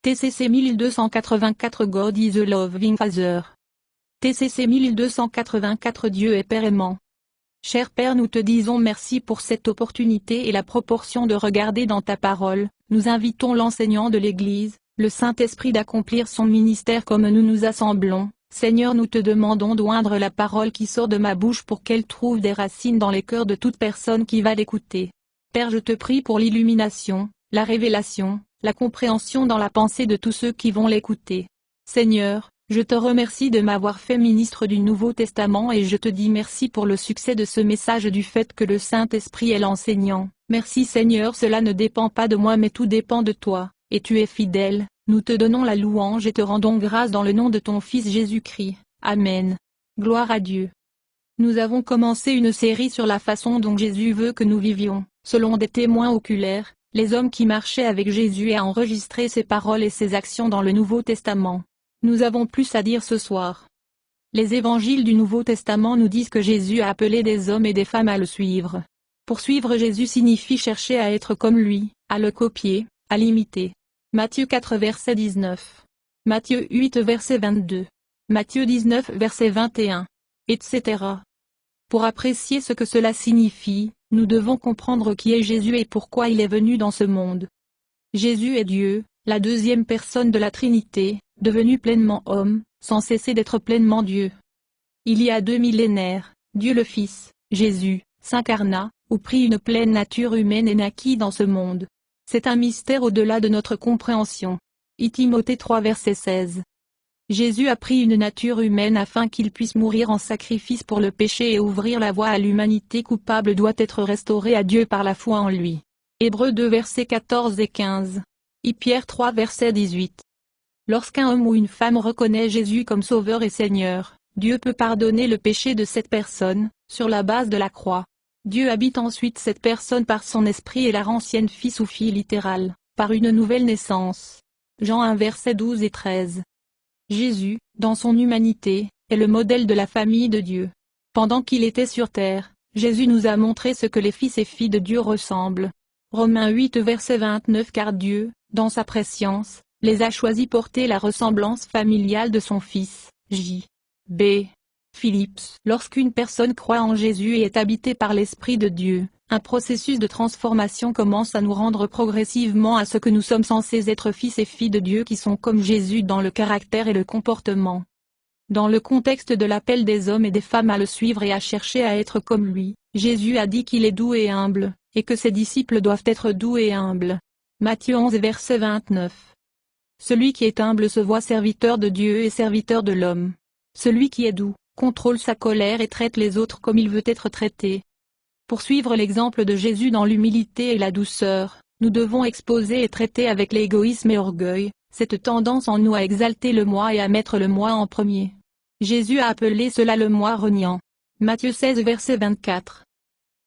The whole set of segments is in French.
TCC 1284 God is a loving Father. TCC 1284 Dieu est Père aimant. Cher Père, nous te disons merci pour cette opportunité et la proportion de regarder dans ta parole. Nous invitons l'enseignant de l'Église, le Saint-Esprit d'accomplir son ministère comme nous nous assemblons. Seigneur, nous te demandons d'oindre la parole qui sort de ma bouche pour qu'elle trouve des racines dans les cœurs de toute personne qui va l'écouter. Père, je te prie pour l'illumination, la révélation, la compréhension dans la pensée de tous ceux qui vont l'écouter. Seigneur, je te remercie de m'avoir fait ministre du Nouveau Testament et je te dis merci pour le succès de ce message du fait que le Saint-Esprit est l'enseignant. Merci Seigneur, cela ne dépend pas de moi mais tout dépend de toi, et tu es fidèle. Nous te donnons la louange et te rendons grâce dans le nom de ton Fils Jésus-Christ. Amen. Gloire à Dieu. Nous avons commencé une série sur la façon dont Jésus veut que nous vivions, selon des témoins oculaires, les hommes qui marchaient avec Jésus et a enregistré ses paroles et ses actions dans le Nouveau Testament. Nous avons plus à dire ce soir. Les évangiles du Nouveau Testament nous disent que Jésus a appelé des hommes et des femmes à le suivre. Poursuivre Jésus signifie chercher à être comme lui, à le copier, à l'imiter. Matthieu 4 verset 19. Matthieu 8 verset 22. Matthieu 19 verset 21. Etc. Pour apprécier ce que cela signifie, nous devons comprendre qui est Jésus et pourquoi il est venu dans ce monde. Jésus est Dieu, la deuxième personne de la Trinité, devenu pleinement homme, sans cesser d'être pleinement Dieu. Il y a 2 millénaires, Dieu le Fils, Jésus, s'incarna, ou prit une pleine nature humaine et naquit dans ce monde. C'est un mystère au-delà de notre compréhension. Timothée 3 verset 16. Jésus a pris une nature humaine afin qu'il puisse mourir en sacrifice pour le péché et ouvrir la voie à l'humanité coupable doit être restaurée à Dieu par la foi en lui. Hébreux 2 versets 14 et 15. Pierre 3 verset 18. Lorsqu'un homme ou une femme reconnaît Jésus comme Sauveur et Seigneur, Dieu peut pardonner le péché de cette personne, sur la base de la croix. Dieu habite ensuite cette personne par son esprit et la rend sienne fils ou fille littéral, par une nouvelle naissance. Jean 1 verset 12 et 13. Jésus, dans son humanité, est le modèle de la famille de Dieu. Pendant qu'il était sur terre, Jésus nous a montré ce que les fils et filles de Dieu ressemblent. Romains 8 verset 29 Car Dieu, dans sa prescience, les a choisis porter la ressemblance familiale de son Fils, J.B. Phillips. Lorsqu'une personne croit en Jésus et est habitée par l'Esprit de Dieu, un processus de transformation commence à nous rendre progressivement à ce que nous sommes censés être fils et filles de Dieu qui sont comme Jésus dans le caractère et le comportement. Dans le contexte de l'appel des hommes et des femmes à le suivre et à chercher à être comme lui, Jésus a dit qu'il est doux et humble, et que ses disciples doivent être doux et humbles. Matthieu 11 verset 29. Celui qui est humble se voit serviteur de Dieu et serviteur de l'homme. Celui qui est doux contrôle sa colère et traite les autres comme il veut être traité. Pour suivre l'exemple de Jésus dans l'humilité et la douceur, nous devons exposer et traiter avec l'égoïsme et orgueil, cette tendance en nous à exalter le moi et à mettre le moi en premier. Jésus a appelé cela le moi reniant. Matthieu 16 verset 24.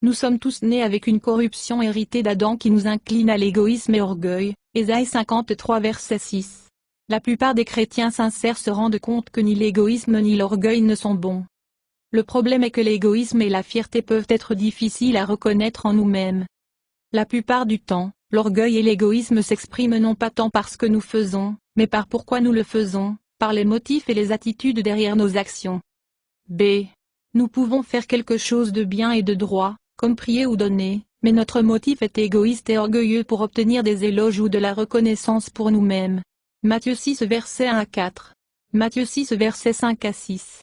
Nous sommes tous nés avec une corruption héritée d'Adam qui nous incline à l'égoïsme et orgueil, Ésaïe 53 verset 6. La plupart des chrétiens sincères se rendent compte que ni l'égoïsme ni l'orgueil ne sont bons. Le problème est que l'égoïsme et la fierté peuvent être difficiles à reconnaître en nous-mêmes. La plupart du temps, l'orgueil et l'égoïsme s'expriment non pas tant par ce que nous faisons, mais par pourquoi nous le faisons, par les motifs et les attitudes derrière nos actions. B. Nous pouvons faire quelque chose de bien et de droit, comme prier ou donner, mais notre motif est égoïste et orgueilleux pour obtenir des éloges ou de la reconnaissance pour nous-mêmes. Matthieu 6 versets 1 à 4. Matthieu 6 versets 5 à 6.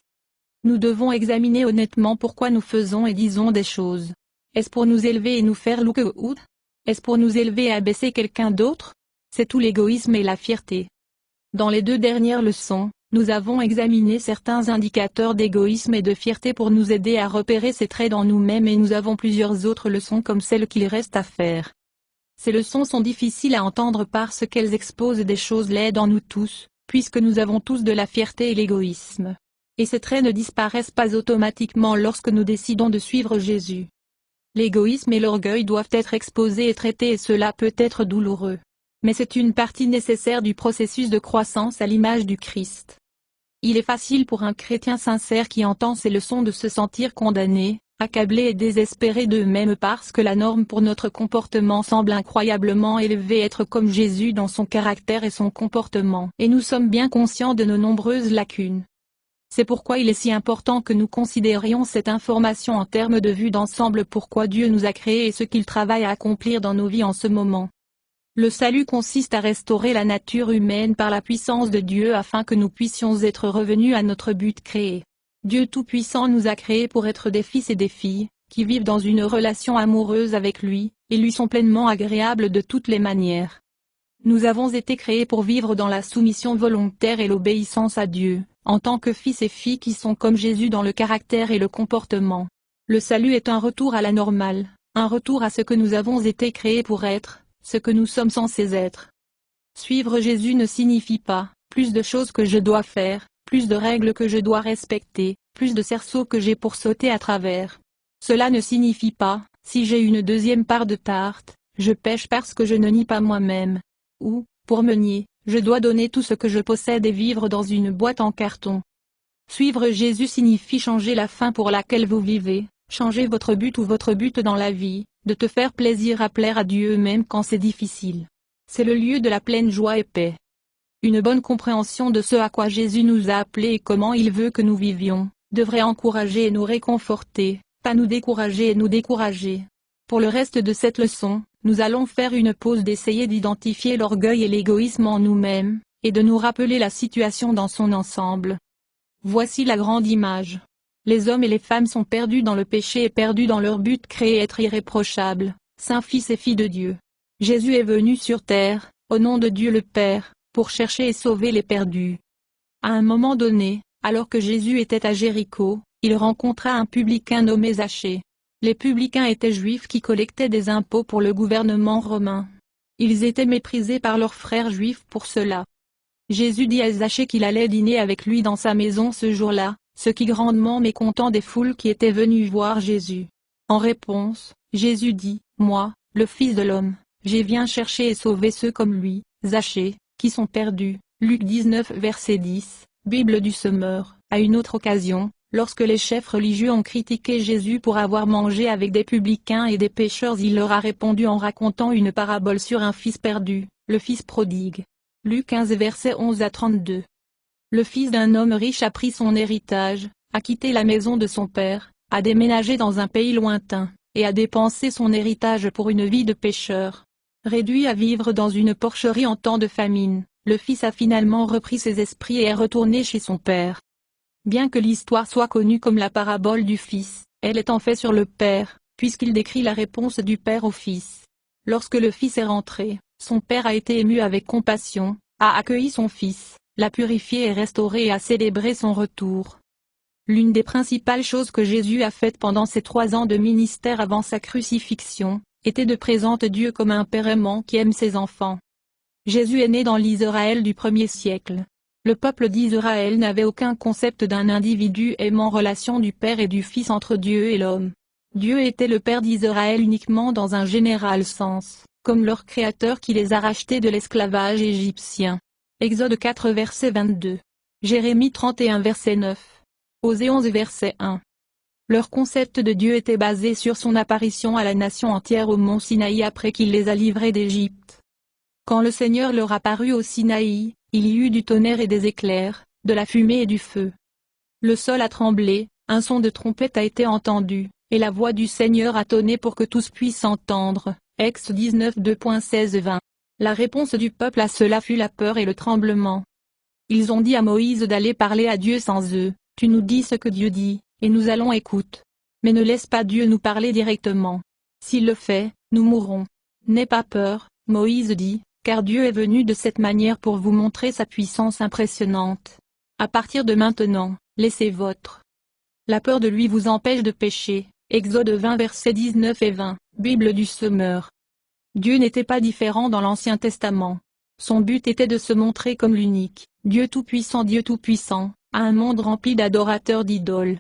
Nous devons examiner honnêtement pourquoi nous faisons et disons des choses. Est-ce pour nous élever et nous faire look good? Est-ce pour nous élever et abaisser quelqu'un d'autre? C'est tout l'égoïsme et la fierté. Dans les 2 dernières leçons, nous avons examiné certains indicateurs d'égoïsme et de fierté pour nous aider à repérer ces traits dans nous-mêmes et nous avons plusieurs autres leçons comme celles qu'il reste à faire. Ces leçons sont difficiles à entendre parce qu'elles exposent des choses laides en nous tous, puisque nous avons tous de la fierté et l'égoïsme. Et ces traits ne disparaissent pas automatiquement lorsque nous décidons de suivre Jésus. L'égoïsme et l'orgueil doivent être exposés et traités et cela peut être douloureux. Mais c'est une partie nécessaire du processus de croissance à l'image du Christ. Il est facile pour un chrétien sincère qui entend ces leçons de se sentir condamné, accablés et désespérés d'eux-mêmes parce que la norme pour notre comportement semble incroyablement élevée, être comme Jésus dans son caractère et son comportement. Et nous sommes bien conscients de nos nombreuses lacunes. C'est pourquoi il est si important que nous considérions cette information en termes de vue d'ensemble, pourquoi Dieu nous a créés et ce qu'il travaille à accomplir dans nos vies en ce moment. Le salut consiste à restaurer la nature humaine par la puissance de Dieu afin que nous puissions être revenus à notre but créé. Dieu Tout-Puissant nous a créés pour être des fils et des filles, qui vivent dans une relation amoureuse avec lui, et lui sont pleinement agréables de toutes les manières. Nous avons été créés pour vivre dans la soumission volontaire et l'obéissance à Dieu, en tant que fils et filles qui sont comme Jésus dans le caractère et le comportement. Le salut est un retour à la normale, un retour à ce que nous avons été créés pour être, ce que nous sommes censés être. Suivre Jésus ne signifie pas, plus de choses que je dois faire, plus de règles que je dois respecter, plus de cerceaux que j'ai pour sauter à travers. Cela ne signifie pas, si j'ai une deuxième part de tarte, je pêche parce que je ne nie pas moi-même. Ou, pour me nier, je dois donner tout ce que je possède et vivre dans une boîte en carton. Suivre Jésus signifie changer la fin pour laquelle vous vivez, changer votre but ou votre but dans la vie, de te faire plaisir à plaire à Dieu même quand c'est difficile. C'est le lieu de la pleine joie et paix. Une bonne compréhension de ce à quoi Jésus nous a appelés et comment il veut que nous vivions, devrait encourager et nous réconforter, pas nous décourager et nous décourager. Pour le reste de cette leçon, nous allons faire une pause d'essayer d'identifier l'orgueil et l'égoïsme en nous-mêmes, et de nous rappeler la situation dans son ensemble. Voici la grande image. Les hommes et les femmes sont perdus dans le péché et perdus dans leur but créé être irréprochables, saints fils et filles de Dieu. Jésus est venu sur terre, au nom de Dieu le Père, pour chercher et sauver les perdus. À un moment donné, alors que Jésus était à Jéricho, il rencontra un publicain nommé Zachée. Les publicains étaient juifs qui collectaient des impôts pour le gouvernement romain. Ils étaient méprisés par leurs frères juifs pour cela. Jésus dit à Zachée qu'il allait dîner avec lui dans sa maison ce jour-là, ce qui grandement mécontent des foules qui étaient venues voir Jésus. En réponse, Jésus dit, « Moi, le Fils de l'homme, j'ai viens chercher et sauver ceux comme lui, Zachée, qui sont perdus. » Luc 19 verset 10, Bible du Semeur. À une autre occasion, lorsque les chefs religieux ont critiqué Jésus pour avoir mangé avec des publicains et des pécheurs, il leur a répondu en racontant une parabole sur un fils perdu, le fils prodigue. Luc 15 versets 11 à 32. Le fils d'un homme riche a pris son héritage, a quitté la maison de son père, a déménagé dans un pays lointain, et a dépensé son héritage pour une vie de pécheur. Réduit à vivre dans une porcherie en temps de famine, le fils a finalement repris ses esprits et est retourné chez son père. Bien que l'histoire soit connue comme la parabole du fils, elle est en fait sur le père, puisqu'il décrit la réponse du père au fils. Lorsque le fils est rentré, son père a été ému avec compassion, a accueilli son fils, l'a purifié et restauré et a célébré son retour. L'une des principales choses que Jésus a faites pendant ses 3 ans de ministère avant sa crucifixion, était de présenter Dieu comme un père aimant qui aime ses enfants. Jésus est né dans l'Israël du 1er siècle. Le peuple d'Israël n'avait aucun concept d'un individu aimant relation du Père et du Fils entre Dieu et l'homme. Dieu était le Père d'Israël uniquement dans un général sens, comme leur Créateur qui les a rachetés de l'esclavage égyptien. Exode 4 verset 22. Jérémie 31 verset 9. Osée 11 verset 1. Leur concept de Dieu était basé sur son apparition à la nation entière au mont Sinaï après qu'il les a livrés d'Égypte. Quand le Seigneur leur apparut au Sinaï, il y eut du tonnerre et des éclairs, de la fumée et du feu. Le sol a tremblé, un son de trompette a été entendu, et la voix du Seigneur a tonné pour que tous puissent entendre. Exode 19 2.16-20. La réponse du peuple à cela fut la peur et le tremblement. Ils ont dit à Moïse d'aller parler à Dieu sans eux. Tu nous dis ce que Dieu dit, et nous allons écouter. Mais ne laisse pas Dieu nous parler directement. S'il le fait, nous mourrons. N'aie pas peur, Moïse dit, car Dieu est venu de cette manière pour vous montrer sa puissance impressionnante. À partir de maintenant, laissez votre la peur de lui vous empêche de pécher. Exode 20 versets 19 et 20, Bible du Semeur. Dieu n'était pas différent dans l'Ancien Testament. Son but était de se montrer comme l'unique, Dieu Tout-Puissant, à un monde rempli d'adorateurs d'idoles.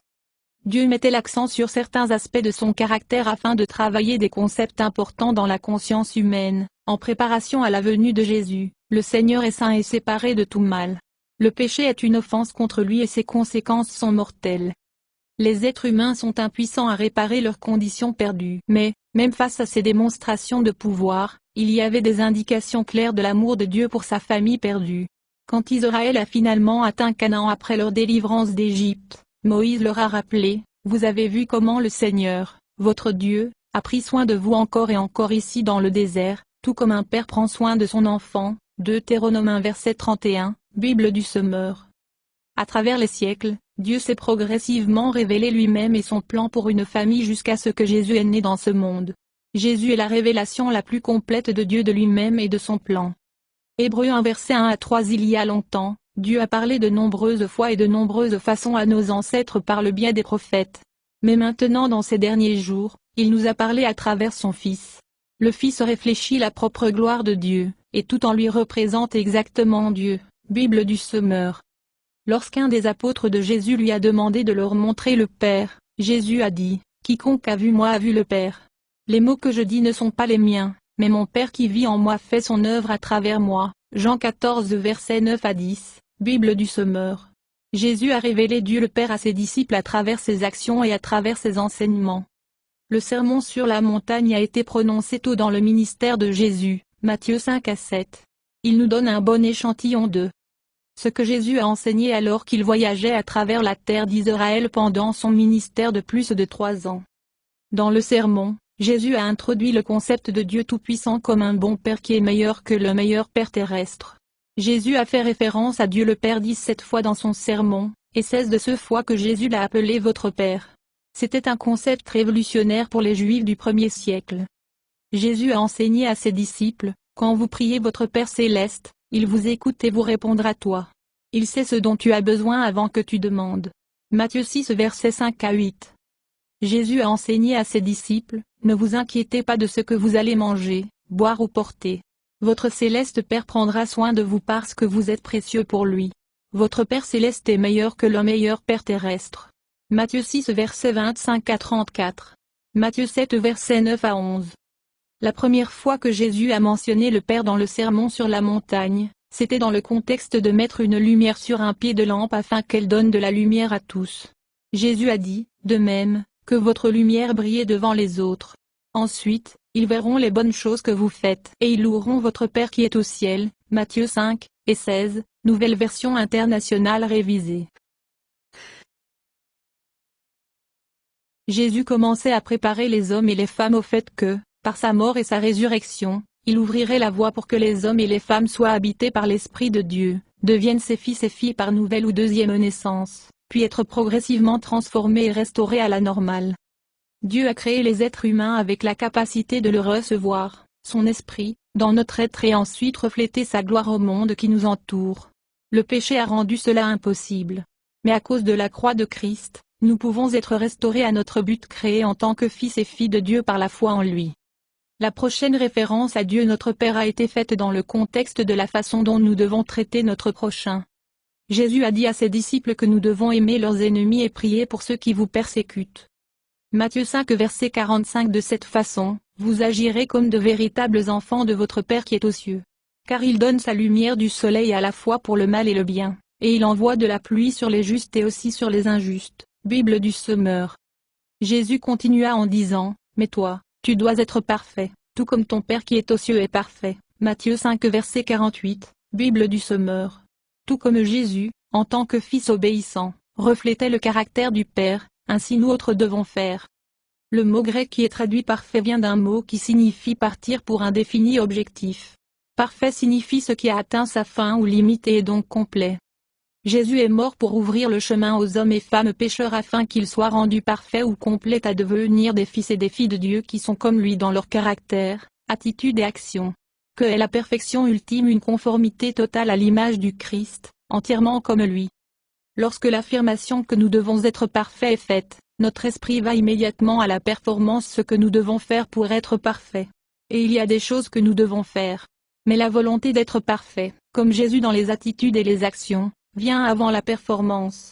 Dieu mettait l'accent sur certains aspects de son caractère afin de travailler des concepts importants dans la conscience humaine. En préparation à la venue de Jésus, le Seigneur est saint et séparé de tout mal. Le péché est une offense contre lui et ses conséquences sont mortelles. Les êtres humains sont impuissants à réparer leurs conditions perdues. Mais, même face à ces démonstrations de pouvoir, il y avait des indications claires de l'amour de Dieu pour sa famille perdue. Quand Israël a finalement atteint Canaan après leur délivrance d'Égypte, Moïse leur a rappelé, « Vous avez vu comment le Seigneur, votre Dieu, a pris soin de vous encore et encore ici dans le désert, tout comme un père prend soin de son enfant. » Deutéronome 1 verset 31, Bible du Semeur. À travers les siècles, Dieu s'est progressivement révélé lui-même et son plan pour une famille jusqu'à ce que Jésus est né dans ce monde. Jésus est la révélation la plus complète de Dieu de lui-même et de son plan. Hébreux 1 verset 1 à 3. Il y a longtemps, Dieu a parlé de nombreuses fois et de nombreuses façons à nos ancêtres par le biais des prophètes. Mais maintenant dans ces derniers jours, il nous a parlé à travers son Fils. Le Fils réfléchit la propre gloire de Dieu, et tout en lui représente exactement Dieu. Bible du Semeur. Lorsqu'un des apôtres de Jésus lui a demandé de leur montrer le Père, Jésus a dit, « Quiconque a vu moi a vu le Père. Les mots que je dis ne sont pas les miens, mais mon Père qui vit en moi fait son œuvre à travers moi. » Jean 14 versets 9 à 10, Bible du Semeur. Jésus a révélé Dieu le Père à ses disciples à travers ses actions et à travers ses enseignements. Le sermon sur la montagne a été prononcé tôt dans le ministère de Jésus, Matthieu 5 à 7. Il nous donne un bon échantillon de ce que Jésus a enseigné alors qu'il voyageait à travers la terre d'Israël pendant son ministère de plus de 3 ans. Dans le sermon, Jésus a introduit le concept de Dieu Tout-Puissant comme un bon Père qui est meilleur que le meilleur Père terrestre. Jésus a fait référence à Dieu le Père 17 fois dans son sermon, et 16 de ce fois que Jésus l'a appelé votre Père. C'était un concept révolutionnaire pour les Juifs du 1er siècle. Jésus a enseigné à ses disciples, quand vous priez votre Père céleste, il vous écoute et vous répondra toi. Il sait ce dont tu as besoin avant que tu demandes. Matthieu 6 versets 5 à 8. Jésus a enseigné à ses disciples, ne vous inquiétez pas de ce que vous allez manger, boire ou porter. Votre céleste Père prendra soin de vous parce que vous êtes précieux pour lui. Votre Père céleste est meilleur que le meilleur Père terrestre. Matthieu 6 versets 25 à 34. Matthieu 7 versets 9 à 11. La première fois que Jésus a mentionné le Père dans le sermon sur la montagne, c'était dans le contexte de mettre une lumière sur un pied de lampe afin qu'elle donne de la lumière à tous. Jésus a dit, de même, que votre lumière brille devant les autres. Ensuite, ils verront les bonnes choses que vous faites et ils loueront votre Père qui est au ciel. Matthieu 5 et 16, nouvelle version internationale révisée. Jésus commençait à préparer les hommes et les femmes au fait que, par sa mort et sa résurrection, il ouvrirait la voie pour que les hommes et les femmes soient habités par l'Esprit de Dieu, deviennent ses fils et filles par nouvelle ou deuxième naissance, puis être progressivement transformés et restaurés à la normale. Dieu a créé les êtres humains avec la capacité de le recevoir, son esprit, dans notre être et ensuite refléter sa gloire au monde qui nous entoure. Le péché a rendu cela impossible. Mais à cause de la croix de Christ, nous pouvons être restaurés à notre but créé en tant que fils et filles de Dieu par la foi en lui. La prochaine référence à Dieu notre Père a été faite dans le contexte de la façon dont nous devons traiter notre prochain. Jésus a dit à ses disciples que nous devons aimer leurs ennemis et prier pour ceux qui vous persécutent. Matthieu 5 verset 45. De cette façon, vous agirez comme de véritables enfants de votre Père qui est aux cieux. Car il donne sa lumière du soleil à la fois pour le mal et le bien, et il envoie de la pluie sur les justes et aussi sur les injustes. Bible du Semeur. Jésus continua en disant, mais toi, tu dois être parfait, tout comme ton Père qui est aux cieux est parfait. Matthieu 5 verset 48, Bible du Semeur. Tout comme Jésus, en tant que fils obéissant, reflétait le caractère du Père, ainsi nous autres devons faire. Le mot grec qui est traduit parfait vient d'un mot qui signifie partir pour un défini objectif. Parfait signifie ce qui a atteint sa fin ou limite et est donc complet. Jésus est mort pour ouvrir le chemin aux hommes et femmes pécheurs afin qu'ils soient rendus parfaits ou complets à devenir des fils et des filles de Dieu qui sont comme lui dans leur caractère, attitude et action. Que est la perfection ultime, une conformité totale à l'image du Christ, entièrement comme lui. Lorsque l'affirmation que nous devons être parfaits est faite, notre esprit va immédiatement à la performance, ce que nous devons faire pour être parfaits. Et il y a des choses que nous devons faire. Mais la volonté d'être parfait, comme Jésus dans les attitudes et les actions, vient avant la performance.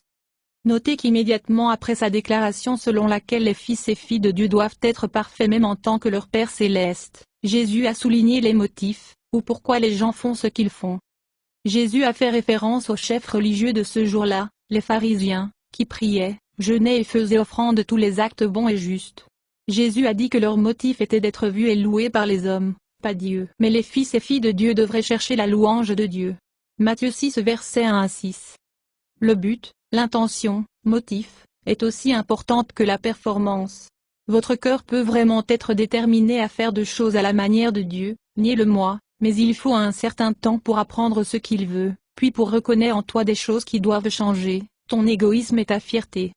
Notez qu'immédiatement après sa déclaration selon laquelle les fils et filles de Dieu doivent être parfaits même en tant que leur Père céleste, Jésus a souligné les motifs, ou pourquoi les gens font ce qu'ils font. Jésus a fait référence aux chefs religieux de ce jour-là, les pharisiens, qui priaient, jeûnaient et faisaient offrande de tous les actes bons et justes. Jésus a dit que leur motif était d'être vus et loués par les hommes, pas Dieu. Mais les fils et filles de Dieu devraient chercher la louange de Dieu. Matthieu 6 versets 1 à 6. Le but, l'intention, motif, est aussi importante que la performance. Votre cœur peut vraiment être déterminé à faire de choses à la manière de Dieu, nier le moi, mais il faut un certain temps pour apprendre ce qu'il veut, puis pour reconnaître en toi des choses qui doivent changer, ton égoïsme et ta fierté.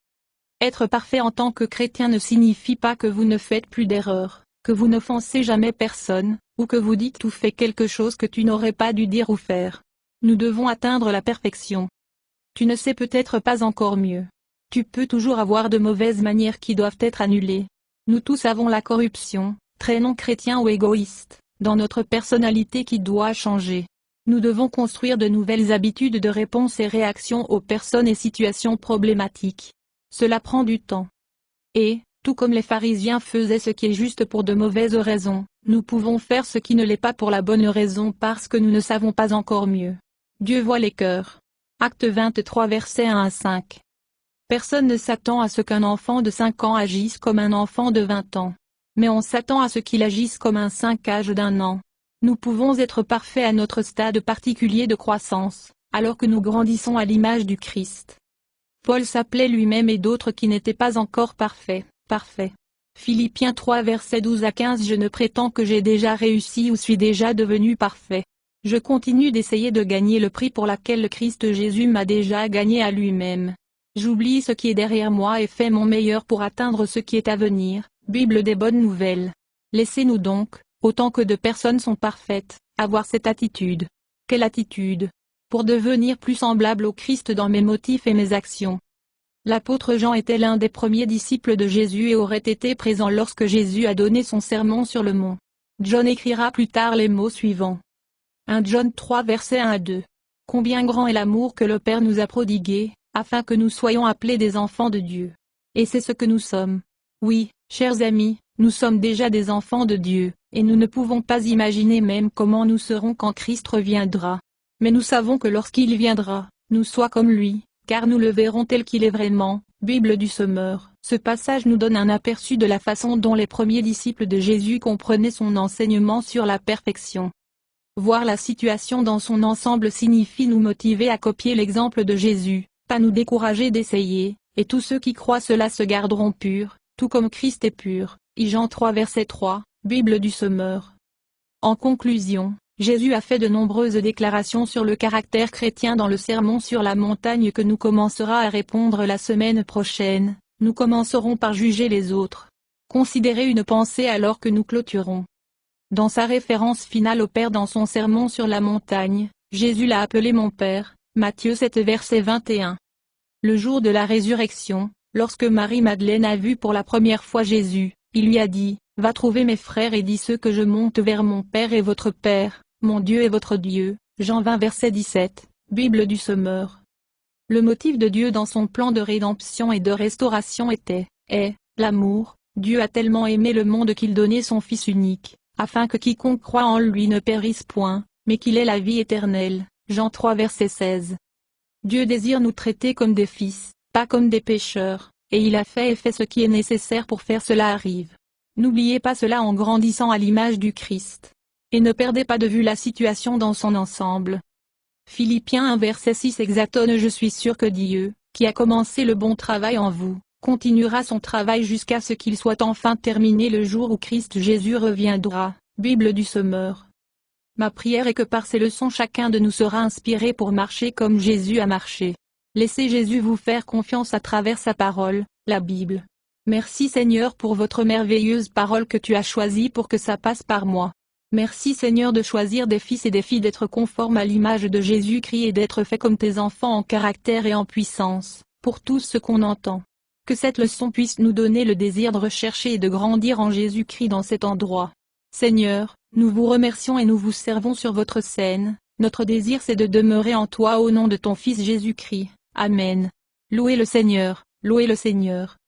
Être parfait en tant que chrétien ne signifie pas que vous ne faites plus d'erreurs, que vous n'offensez jamais personne, ou que vous dites ou faites quelque chose que tu n'aurais pas dû dire ou faire. Nous devons atteindre la perfection. Tu ne sais peut-être pas encore mieux. Tu peux toujours avoir de mauvaises manières qui doivent être annulées. Nous tous avons la corruption, très non chrétien ou égoïste, dans notre personnalité qui doit changer. Nous devons construire de nouvelles habitudes de réponse et réaction aux personnes et situations problématiques. Cela prend du temps. Et, tout comme les pharisiens faisaient ce qui est juste pour de mauvaises raisons, nous pouvons faire ce qui ne l'est pas pour la bonne raison parce que nous ne savons pas encore mieux. Dieu voit les cœurs. Acte 23 versets 1 à 5. Personne ne s'attend à ce qu'un enfant de 5 ans agisse comme un enfant de 20 ans. Mais on s'attend à ce qu'il agisse comme un 5 âge d'un an. Nous pouvons être parfaits à notre stade particulier de croissance, alors que nous grandissons à l'image du Christ. Paul s'appelait lui-même et d'autres qui n'étaient pas encore parfaits. Philippiens 3 versets 12 à 15. Je ne prétends que j'ai déjà réussi ou suis déjà devenu parfait. Je continue d'essayer de gagner le prix pour lequel le Christ Jésus m'a déjà gagné à lui-même. J'oublie ce qui est derrière moi et fais mon meilleur pour atteindre ce qui est à venir. Bible des bonnes nouvelles. Laissez-nous donc, autant que de personnes sont parfaites, avoir cette attitude. Quelle attitude? Pour devenir plus semblable au Christ dans mes motifs et mes actions. L'apôtre Jean était l'un des premiers disciples de Jésus et aurait été présent lorsque Jésus a donné son sermon sur le mont. John écrira plus tard les mots suivants. 1 John 3 versets 1 à 2. Combien grand est l'amour que le Père nous a prodigué, afin que nous soyons appelés des enfants de Dieu. Et c'est ce que nous sommes. Oui, chers amis, nous sommes déjà des enfants de Dieu, et nous ne pouvons pas imaginer même comment nous serons quand Christ reviendra. Mais nous savons que lorsqu'il viendra, nous soyons comme lui, car nous le verrons tel qu'il est vraiment. Bible du Sommeur. Ce passage nous donne un aperçu de la façon dont les premiers disciples de Jésus comprenaient son enseignement sur la perfection. Voir la situation dans son ensemble signifie nous motiver à copier l'exemple de Jésus, pas nous décourager d'essayer, et tous ceux qui croient cela se garderont purs, tout comme Christ est pur. Jean 3 verset 3, Bible du Sommeur. En conclusion, Jésus a fait de nombreuses déclarations sur le caractère chrétien dans le sermon sur la montagne que nous commencerons à répondre la semaine prochaine. Nous commencerons par juger les autres. Considérez une pensée alors que nous clôturons. Dans sa référence finale au Père dans son sermon sur la montagne, Jésus l'a appelé mon Père, Matthieu 7 verset 21. Le jour de la résurrection, lorsque Marie-Madeleine a vu pour la première fois Jésus, il lui a dit, « Va trouver mes frères et dis-ceux que je monte vers mon Père et votre Père, mon Dieu et votre Dieu. » Jean 20 verset 17, Bible du Sommeur. Le motif de Dieu dans son plan de rédemption et de restauration est l'amour. Dieu a tellement aimé le monde qu'il donnait son Fils unique, afin que quiconque croit en lui ne périsse point, mais qu'il ait la vie éternelle. Jean 3 verset 16. Dieu désire nous traiter comme des fils, pas comme des pécheurs, et il a fait et fait ce qui est nécessaire pour faire cela arrive. N'oubliez pas cela en grandissant à l'image du Christ. Et ne perdez pas de vue la situation dans son ensemble. Philippiens 1 verset 6 exatonne. Je suis sûr que Dieu, qui a commencé le bon travail en vous, continuera son travail jusqu'à ce qu'il soit enfin terminé le jour où Christ Jésus reviendra. Bible du Sommeur. Ma prière est que par ces leçons chacun de nous sera inspiré pour marcher comme Jésus a marché. Laissez Jésus vous faire confiance à travers sa parole, la Bible. Merci Seigneur pour votre merveilleuse parole que tu as choisie pour que ça passe par moi. Merci Seigneur de choisir des fils et des filles d'être conformes à l'image de Jésus-Christ et d'être faits comme tes enfants en caractère et en puissance, pour tout ce qu'on entend. Que cette leçon puisse nous donner le désir de rechercher et de grandir en Jésus-Christ dans cet endroit. Seigneur, nous vous remercions et nous vous servons sur votre scène. Notre désir c'est de demeurer en toi au nom de ton Fils Jésus-Christ. Amen. Louez le Seigneur, louez le Seigneur.